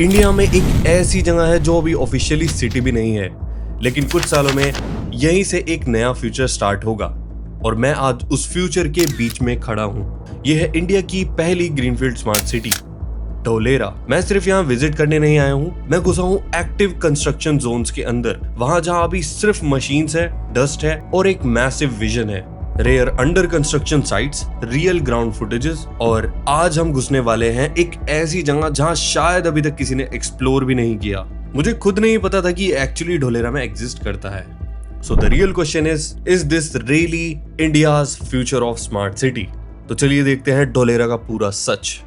India में एक ऐसी जगह है जो अभी ऑफिशियली सिटी भी नहीं है, लेकिन कुछ सालों में यहीं से एक नया फ्यूचर स्टार्ट होगा और मैं आज उस फ्यूचर के बीच में खड़ा हूँ। यह है इंडिया की पहली ग्रीनफील्ड स्मार्ट सिटी धोलेरा। मैं सिर्फ यहाँ विजिट करने नहीं आया हूँ, मैं घुसा हूँ एक्टिव कंस्ट्रक्शन जोन्स के अंदर, वहां जहाँ अभी सिर्फ मशीन्स है, डस्ट है और एक मैसिव विजन है। Rare under construction sites, real ground footages, और आज हम घुसने वाले हैं एक ऐसी जगह जहां शायद अभी तक किसी ने एक्सप्लोर भी नहीं किया। मुझे खुद नहीं पता था कि एक्चुअली धोलेरा में एग्जिस्ट करता है। So the real question is this really India's future of smart city? तो चलिए देखते हैं धोलेरा का पूरा सच।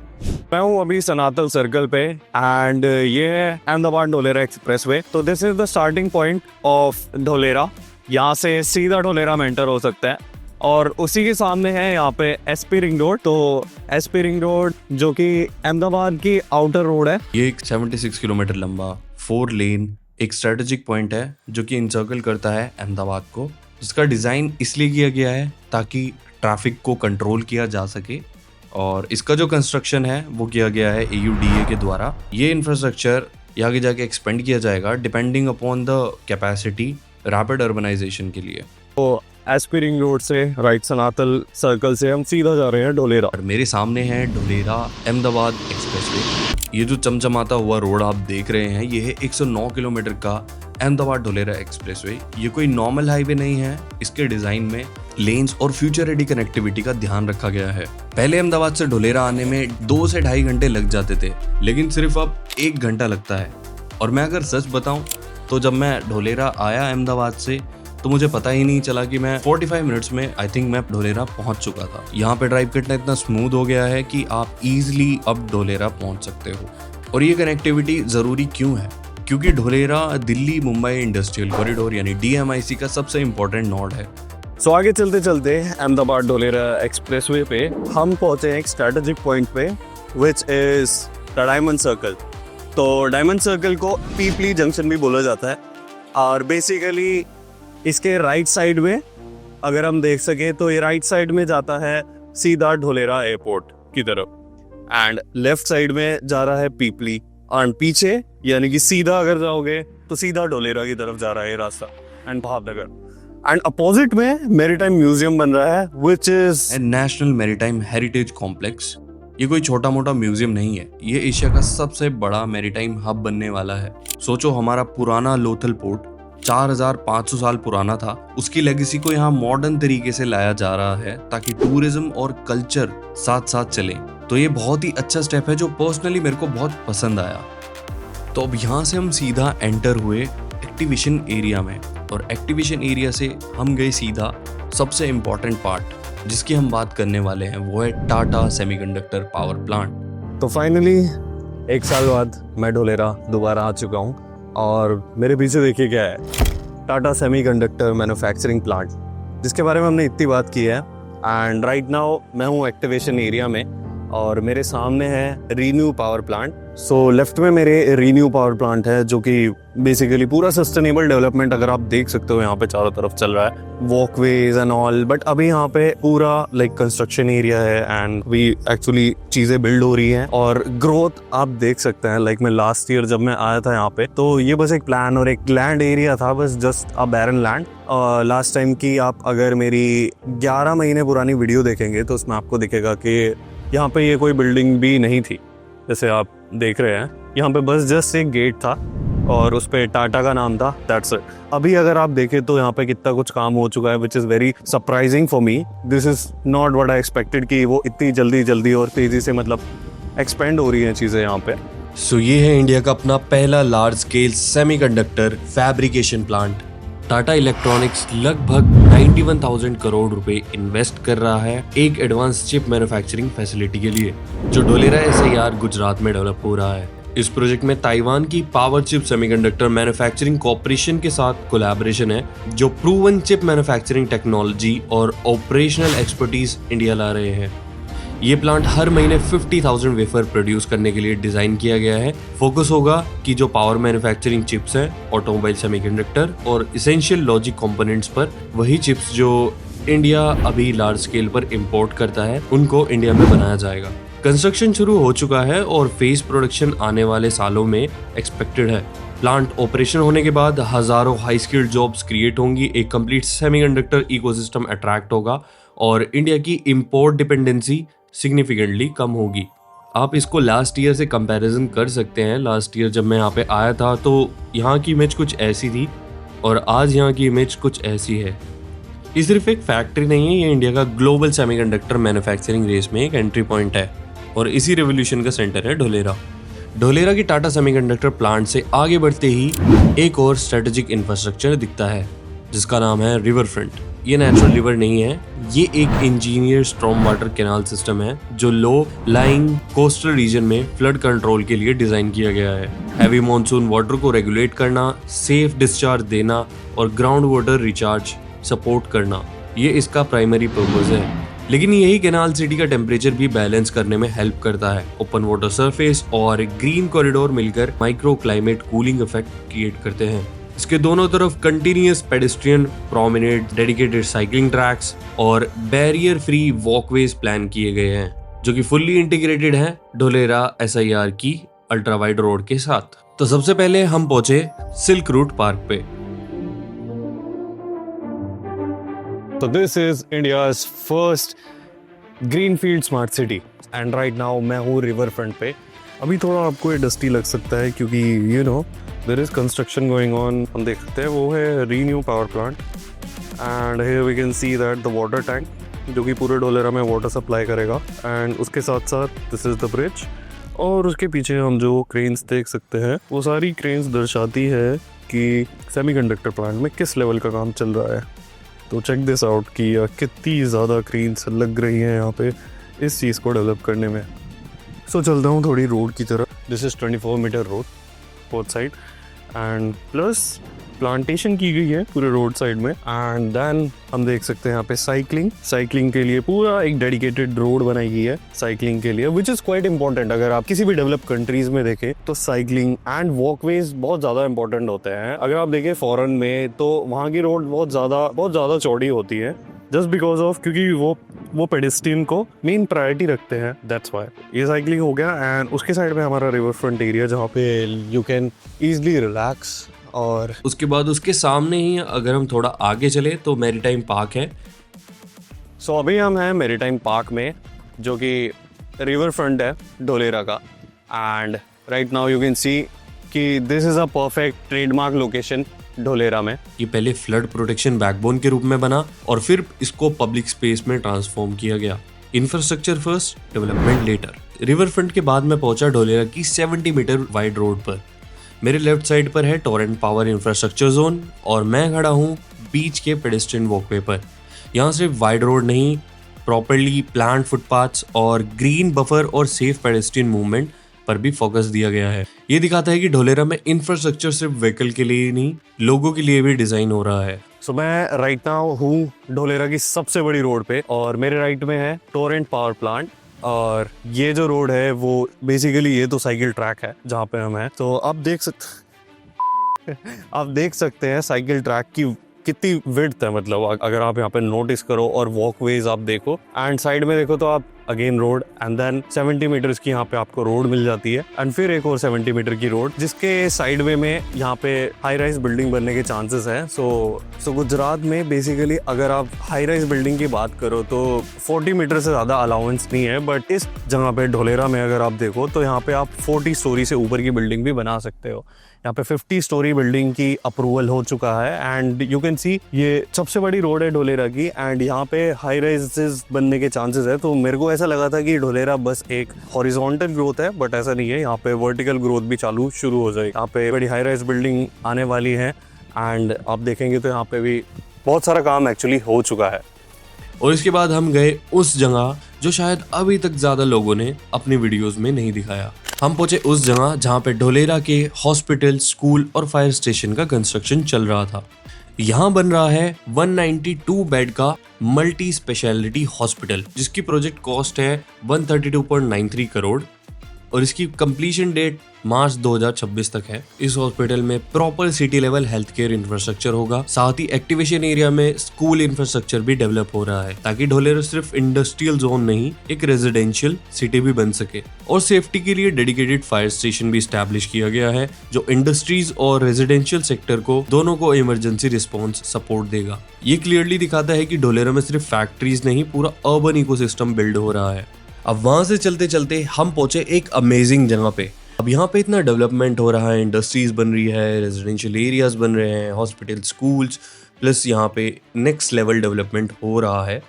मैं हूँ अभी सनातल सर्कल पे एंड ये है अहमदाबाद धोलेरा एक्सप्रेसवे। तो this is the starting point of Dholera. यहाँ से सीधा धोलेरा में एंटर हो सकता है और उसी के सामने है यहाँ पे एसपी रिंग रोड। तो एसपी रिंग रोड जो कि अहमदाबाद की आउटर रोड है। ये एक 76 किलोमीटर लंबा 4 लेन एक स्ट्रेटेजिक पॉइंट है जो कि इंसर्कल करता है अहमदाबाद को, जिसका डिजाइन इसलिए किया गया है ताकि ट्रैफिक को कंट्रोल किया जा सके। और इसका जो कंस्ट्रक्शन है वो किया गया है AUDA के द्वारा। ये इंफ्रास्ट्रक्चर आगे जाके एक्सपेंड किया जाएगा depending upon the capacity rapid urbanisation के लिए। तो एसपी रिंग रोड से राइट सनातल सर्कल से हम सीधा जा रहे हैं धोलेरा। और मेरे सामने है धोलेरा अहमदाबाद एक्सप्रेसवे। ये जो चमचमाता हुआ रोड आप देख रहे हैं ये है 109 किलोमीटर का अहमदाबाद धोलेरा एक्सप्रेसवे। ये कोई नॉर्मल हाईवे नहीं है, इसके डिजाइन में लेन्स और फ्यूचर रेडी कनेक्टिविटी का ध्यान रखा गया है। पहले अहमदाबाद से धोलेरा आने में 2 से 2.5 घंटे लग जाते थे, लेकिन सिर्फ अब 1 घंटा लगता है। और मैं अगर सच बताऊं तो जब मैं धोलेरा आया अहमदाबाद से तो मुझे पता ही नहीं चला कि मैं 45 मिनट्स में आई थिंक मैं धोलेरा पहुंच चुका था। यहाँ पे ड्राइव करना इतना स्मूथ हो गया है कि आप इजीली अब धोलेरा पहुंच सकते हो। और ये कनेक्टिविटी जरूरी क्यों है? क्योंकि धोलेरा दिल्ली मुंबई इंडस्ट्रियल कॉरिडोर यानी DMIC का सबसे इम्पोर्टेंट नोड है। सो आगे चलते चलते अहमदाबाद धोलेरा एक्सप्रेसवे पे हम पहुंचे एक स्ट्रेटेजिक पॉइंट पे which is the diamond circle. तो डायमंड सर्कल को पीपली जंक्शन भी बोला जाता है और बेसिकली इसके राइट साइड में अगर हम देख सके तो ये राइट साइड में जाता है सीधा धोलेरा एयरपोर्ट की तरफ एंड लेफ्ट साइड में जा रहा है पीपली एंड पीछे यानी कि सीधा अगर जाओगे तो सीधा धोलेरा की तरफ जा रहा है रास्ता एंड भावनगर। एंड अपोजिट में मैरीटाइम म्यूजियम बन रहा है which is national maritime heritage complex. ये कोई छोटा मोटा म्यूजियम नहीं है, ये एशिया का सबसे बड़ा मैरीटाइम हब बनने वाला है। सोचो हमारा पुराना लोथल पोर्ट 4500 साल पुराना था, उसकी लेगेसी को यहाँ मॉडर्न तरीके से लाया जा रहा है ताकि टूरिज्म और कल्चर साथ साथ चले। तो ये बहुत ही अच्छा स्टेप है जो पर्सनली मेरे को बहुत पसंद आया। तो अब यहाँ से हम सीधा एंटर हुए एक्टिवेशन एरिया में और एक्टिवेशन एरिया से हम गए सीधा सबसे इम्पोर्टेंट पार्ट जिसकी हम बात करने वाले हैं, वो है टाटा सेमीकंडक्टर पावर प्लांट। तो फाइनली 1 साल बाद मैं धोलेरा दोबारा आ चुका हूँ और मेरे पीछे देखिए क्या है, टाटा सेमीकंडक्टर मैन्युफैक्चरिंग प्लांट, जिसके बारे में हमने इतनी बात की है। एंड राइट नाउ मैं हूँ एक्टिवेशन एरिया में और मेरे सामने है renew power plant. So left में मेरे रीन्यू पावर प्लांट है जो कि बेसिकली पूरा सस्टेनेबल डेवलपमेंट अगर आप देख सकते हो यहाँ पे चारों तरफ चल रहा है, वॉकवेज एंड ऑल। बट अभी यहाँ पे पूरा लाइक कंस्ट्रक्शन एरिया है एंड वी एक्चुअली चीजें बिल्ड हो रही हैं और ग्रोथ आप देख सकते हैं। लाइक मैं लास्ट ईयर जब मैं आया था यहाँ पे तो ये बस एक प्लान और एक लैंड एरिया था, बस just a barren land. Last time की आप अगर मेरी 11 महीने पुरानी वीडियो देखेंगे तो उसमें आपको दिखेगा कि यहाँ पे ये कोई बिल्डिंग भी नहीं थी जैसे आप देख रहे हैं। यहाँ पे बस जस्ट एक गेट था और उस पे टाटा का नाम था, दैट्स इट। अभी अगर आप देखें तो यहाँ पे कितना कुछ काम हो चुका है which is very surprising for me. This is not what I expected कि वो इतनी जल्दी और तेजी से मतलब एक्सपेंड हो रही हैं चीज़ें यहाँ पे। सो ये है इंडिया का अपना पहला large scale semiconductor fabrication plant. Tata electronics लगभग 91,000 करोड़ रुपए इन्वेस्ट कर रहा है एक एडवांस चिप मैन्युफैक्चरिंग फैसिलिटी के लिए जो धोलेरा SIR गुजरात में डेवलप हो रहा है। इस प्रोजेक्ट में ताइवान की power chip semiconductor manufacturing corporation के साथ कोलैबोरेशन है जो प्रूवन चिप मैन्युफैक्चरिंग टेक्नोलॉजी और ऑपरेशनल एक्सपर्टीज इंडिया ला रहे हैं। ये प्लांट हर महीने 50,000 वेफर प्रोड्यूस करने के लिए डिजाइन किया गया है। फोकस होगा कि जो पावर मैन्युफैक्चरिंग चिप्स हैं, ऑटोमोबाइल सेमीकंडक्टर और इसेंशियल लॉजिक कंपोनेंट्स पर, वही चिप्स जो इंडिया अभी लार्ज स्केल पर इंपोर्ट करता है उनको इंडिया में बनाया जाएगा। कंस्ट्रक्शन शुरू हो चुका है और फेस प्रोडक्शन आने वाले सालों में एक्सपेक्टेड है। प्लांट ऑपरेशन होने के बाद हजारों हाई स्किल्ड जॉब्स क्रिएट होंगी, एक कंप्लीट सेमीकंडक्टर इकोसिस्टम अट्रैक्ट होगा और इंडिया की इंपोर्ट डिपेंडेंसी सिग्निफिकेंटली कम होगी। आप इसको लास्ट ईयर से कंपैरिजन कर सकते हैं। लास्ट ईयर जब मैं यहाँ पे आया था तो यहाँ की इमेज कुछ ऐसी थी और आज यहाँ की इमेज कुछ ऐसी है। ये सिर्फ एक फैक्ट्री नहीं है, ये इंडिया का ग्लोबल सेमीकंडक्टर मैन्युफैक्चरिंग रेस में एक एंट्री पॉइंट है और इसी रेवोल्यूशन का सेंटर है ढोलेरा। ढोलेरा की टाटा सेमीकंडक्टर प्लांट से आगे बढ़ते ही एक और स्ट्रेटेजिक इंफ्रास्ट्रक्चर दिखता है जिसका नाम है रिवर फ्रंट। ये नेचुरल रिवर नहीं है, ये एक engineer storm water canal system है जो लो लाइंग कोस्टल रीजन में फ्लड कंट्रोल के लिए डिजाइन किया गया है। हैवी मॉनसून वाटर को रेगुलेट करना, सेफ डिस्चार्ज देना और ग्राउंड वाटर रिचार्ज सपोर्ट करना, ये इसका प्राइमरी पर्पस है। लेकिन यही कैनाल सिटी का टेम्परेचर भी बैलेंस करने में हेल्प करता है। ओपन वाटर सरफेस और ग्रीन कॉरिडोर मिलकर micro climate cooling effect create करते हैं। इसके दोनों तरफ continuous pedestrian promenade, dedicated cycling tracks और बैरियर फ्री वॉकवेज प्लान किए गए हैं जो कि फुल्ली इंटीग्रेटेड हैं ढोलेरा SIR की अल्ट्रा वाइड रोड के साथ। तो सबसे पहले हम पहुंचे सिल्क रूट पार्क पे। So this is India's first greenfield smart city and right now मैं हूँ river front पे। अभी थोड़ा आपको ये डस्टी लग सकता है क्योंकि there is construction going on। हम देख सकते हैं वो है Renew Power Plant and here we can see that the water tank जो कि पूरे ढोलेरा में वाटर सप्लाई करेगा and उसके साथ साथ this is the bridge और उसके पीछे हम जो क्रेन्स देख सकते हैं वो सारी क्रेन्स दर्शाती है कि सेमीकंडक्टर प्लांट में किस लेवल का काम चल रहा है। तो चेक दिस आउट कि कितनी ज़्यादा क्रेन्स लग रही हैं यहाँ पे इस चीज़ को डेवलप करने में। सो चलता हूँ थोड़ी रोड की तरफ। This is 24 metre road both side and plus plantation की गई है पूरे रोड साइड में एंड देन हम देख सकते हैं यहाँ पे साइकिलिंग के लिए पूरा एक डेडिकेटेड रोड बनाई गई है साइकिलिंग के लिए, विच इज़ क्वाइट इंपॉर्टेंट। अगर आप किसी भी डेवलप कंट्रीज में देखें तो साइकिलिंग एंड वॉकवेज बहुत ज़्यादा इंपॉर्टेंट होते हैं। अगर आप देखें फॉरेन में तो वहाँ की रोड बहुत ज़्यादा चौड़ी होती है जस्ट बिकॉज ऑफ क्योंकि वो पेडेस्ट्रियन को मेन प्रायोरिटी रखते हैं, दैट्स वाई। ये साइकिलिंग हो गया एंड उसके साइड में हमारा रिवर फ्रंट एरिया जहाँ पे यू कैन ईजिली रिलैक्स। और उसके बाद उसके सामने ही अगर हम थोड़ा आगे चले तो मैरीटाइम पार्क है। सो अभी हम हैं मैरीटाइम पार्क में जो कि रिवर फ्रंट है ढोलेरा का and right now you can see कि this is a perfect trademark location Dholera में। ये पहले फ्लड प्रोटेक्शन बैकबोन के रूप में बना और फिर इसको पब्लिक स्पेस में ट्रांसफॉर्म किया गया। Infrastructure first, development later. River front के बाद मैं पहुंचा ढोलेरा की 70 मीटर वाइड रोड पर। मेरे लेफ्ट साइड पर है टोरेंट पावर इंफ्रास्ट्रक्चर जोन और मैं खड़ा हूँ बीच के पेडेस्ट्रियन वॉकवे पर। यहाँ सिर्फ वाइड रोड नहीं, प्रॉपर्ली प्लांट फुटपाथ्स और ग्रीन बफर और सेफ पेडेस्ट्रियन मूवमेंट पर भी फोकस दिया गया है। ये दिखाता है कि ढोलेरा में इंफ्रास्ट्रक्चर सिर्फ व्हीकल के लिए ही नहीं, लोगों के लिए भी डिजाइन हो रहा है। सो मैं राइट नाउ हूँ ढोलेरा की सबसे बड़ी रोड पे और मेरे राइट में है टोरेंट पावर प्लांट और ये जो रोड है वो बेसिकली ये तो साइकिल ट्रैक है जहाँ पे हम हैं। तो आप देख सकते हैं साइकिल ट्रैक की कितनी विड्थ है। मतलब अगर आप यहाँ पे नोटिस करो और वॉकवेज आप देखो एंड साइड में देखो तो आप again road and then 70 metres की यहाँ पे आपको रोड मिल जाती है एंड फिर एक और 70 मीटर की रोड जिसके साइड वे में यहाँ पे हाई राइज बिल्डिंग बनने के चांसेस हैं। सो गुजरात में बेसिकली अगर आप हाई राइज बिल्डिंग की बात करो तो 40 मीटर से ज़्यादा अलाउंस नहीं है, बट इस जगह पे ढोलेरा में अगर आप देखो तो यहाँ पे आप 40 स्टोरी से ऊपर की बिल्डिंग भी बना सकते हो। यहाँ पे 50 स्टोरी बिल्डिंग की अप्रूवल हो चुका है एंड यू कैन सी ये सबसे बड़ी रोड है ढोलेरा की एंड यहाँ पे हाई राइजेस बनने के चांसेस है। तो मेरे को ऐसा लगा था कि ढोलेरा बस एक हॉरिजॉन्टल ग्रोथ है, बट ऐसा नहीं है, यहाँ पे वर्टिकल ग्रोथ भी शुरू हो जाएगी। यहाँ पे बड़ी हाई राइज बिल्डिंग आने वाली है एंड आप देखेंगे तो यहाँ पे भी बहुत सारा काम एक्चुअली हो चुका है। और इसके बाद हम गए उस जगह जो शायद अभी तक ज्यादा लोगों ने अपनी वीडियोस में नहीं दिखाया। हम पहुंचे उस जगह जहां पे ढोलेरा के हॉस्पिटल, स्कूल और फायर स्टेशन का कंस्ट्रक्शन चल रहा था। यहाँ बन रहा है 192 बेड का मल्टी स्पेशलिटी हॉस्पिटल जिसकी प्रोजेक्ट कॉस्ट है 132.93 करोड़ और इसकी कंप्लीशन डेट मार्च 2026 तक है। इस हॉस्पिटल में proper city level health care infrastructure होगा, साथ ही एक्टिवेशन एरिया में स्कूल इंफ्रास्ट्रक्चर भी डेवलप हो रहा है ताकि ढोलेरा सिर्फ इंडस्ट्रियल जोन नहीं, एक रेजिडेंशियल सिटी भी बन सके। और सेफ्टी के लिए डेडिकेटेड फायर स्टेशन भी स्टैब्लिश किया गया है जो इंडस्ट्रीज और रेजिडेंशियल सेक्टर को दोनों को इमरजेंसी रिस्पॉन्स सपोर्ट देगा। ये क्लियरली दिखाता है कि ढोलेरा में सिर्फ फैक्ट्रीज नहीं, पूरा अर्बन इकोसिस्टम बिल्ड हो रहा है। अब वहां से चलते चलते हम पहुंचे एक अमेजिंग जगह पे। अब यहाँ पे इतना डेवलपमेंट हो रहा है, इंडस्ट्रीज बन रही है, रेजिडेंशियल एरियाज बन रहे हैं, हॉस्पिटल, स्कूल्स, प्लस यहाँ पे नेक्स्ट लेवल डेवलपमेंट हो रहा है।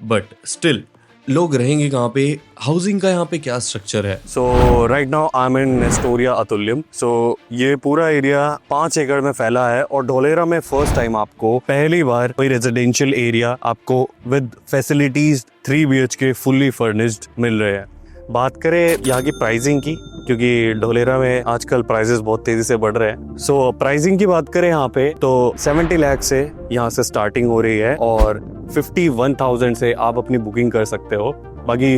बट स्टिल लोग रहेंगे कहाँ पे, हाउसिंग का यहाँ पे क्या स्ट्रक्चर है? सो राइट नाउ आई एम इन नेस्टोरिया अतुल्यम। सो ये पूरा एरिया 5 एकड़ में फैला है और ढोलेरा में फर्स्ट टाइम आपको पहली बार कोई रेजिडेंशियल एरिया आपको with facilities 3 BHK fully furnished मिल रहे हैं। बात करें यहाँ की प्राइसिंग की, क्योंकि ढोलेरा में आजकल प्राइसेस बहुत तेजी से बढ़ रहे हैं। सो प्राइसिंग की बात करें यहाँ पे तो 70 लाख से यहाँ से स्टार्टिंग हो रही है और 51,000 से आप अपनी बुकिंग कर सकते हो। बाकी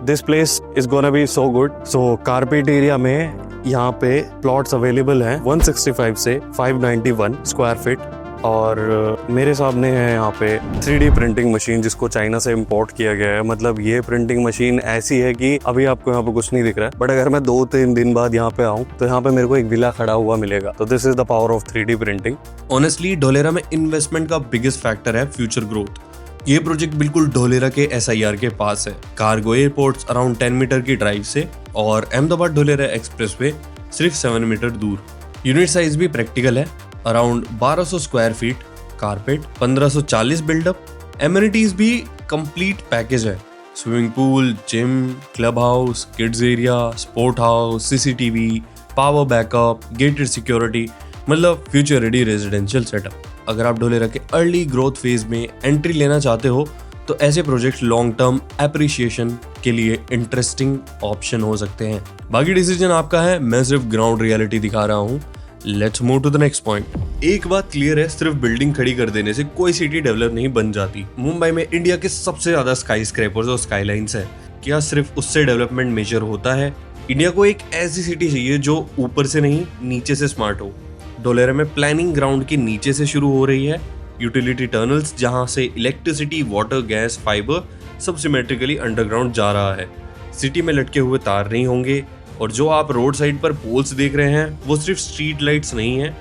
this place is gonna be so good. So carpet area में यहाँ पे प्लॉट्स अवेलेबल हैं 165 से 591 स्क्वायर फीट। और मेरे सामने है यहाँ पे 3D प्रिंटिंग मशीन जिसको चाइना से इंपोर्ट किया गया है। मतलब ये प्रिंटिंग मशीन ऐसी है कि अभी आपको यहाँ पे कुछ नहीं दिख रहा है, बट अगर मैं 2-3 दिन बाद यहाँ पे आऊँ तो यहाँ पे मेरे को एक विला खड़ा हुआ मिलेगा। तो this is the power of 3D printing. Honestly Dholera में इन्वेस्टमेंट का बिगेस्ट फैक्टर है फ्यूचर ग्रोथ। ये प्रोजेक्ट बिल्कुल ढोलेरा के SIR के पास है, कार्गो एयरपोर्ट्स अराउंड 10 मीटर की ड्राइव से और अहमदाबाद ढोलेरा एक्सप्रेसवे सिर्फ 7 मीटर दूर। यूनिट साइज भी प्रैक्टिकल है, around 1200 square feet, carpet 1540 buildup, amenities भी कंप्लीट पैकेज है, swimming pool, gym, club house, kids area, sport house, CCTV, power backup, gated security, मतलब फ्यूचर रेडी रेजिडेंशियल सेटअप। अगर आप ढोलेरा के अर्ली ग्रोथ फेज में entry लेना चाहते हो तो ऐसे प्रोजेक्ट लॉन्ग टर्म एप्रिशिएशन के लिए इंटरेस्टिंग ऑप्शन हो सकते हैं। बाकी डिसीजन आपका है, मैं सिर्फ ग्राउंड रियलिटी दिखा रहा हूँ। Let's move to the next point. एक बात क्लियर है, सिर्फ बिल्डिंग खड़ी कर देने से कोई सिटी डेवलप नहीं बन जाती। मुंबई में इंडिया के सबसे ज्यादा स्काई स्क्रैपर्स और स्काईलाइंस है, क्या सिर्फ उससे डेवलपमेंट मेजर होता है? इंडिया को एक ऐसी सिटी चाहिए जो ऊपर से नहीं नीचे से स्मार्ट हो। ढोलेरा में प्लानिंग ग्राउंड के नीचे से शुरू हो रही है, यूटिलिटी टनल्स जहां से इलेक्ट्रिसिटी, वाटर, गैस, फाइबर सब सिमेट्रिकली अंडरग्राउंड जा रहा है। सिटी में लटके हुए तार नहीं होंगे और जो आप रोड साइड पर पोल्स देख रहे हैं वो सिर्फ स्ट्रीट लाइट्स नहीं है,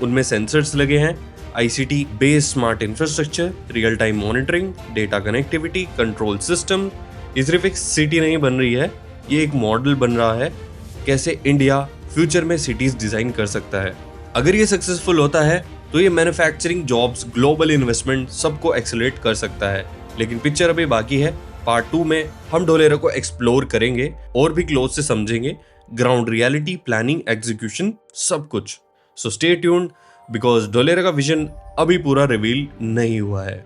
उनमें सेंसर्स लगे हैं, ICT based smart infrastructure, real time monitoring, data connectivity, control system. ये सिर्फ एक सिटी नहीं बन रही है, ये एक मॉडल बन रहा है कैसे इंडिया फ्यूचर में सिटीज डिजाइन कर सकता है। अगर ये सक्सेसफुल होता है तो ये मैन्युफैक्चरिंग, जॉब्स, ग्लोबल इन्वेस्टमेंट सबको एक्सेलरेट कर सकता है। लेकिन पिक्चर अभी बाकी है। पार्ट 2 में हम ढोलेरा को एक्सप्लोर करेंगे और भी क्लोज से समझेंगे ग्राउंड रियलिटी, प्लानिंग, एग्जीक्यूशन, सब कुछ। So stay tuned because Dholera का विजन अभी पूरा रिवील नहीं हुआ है।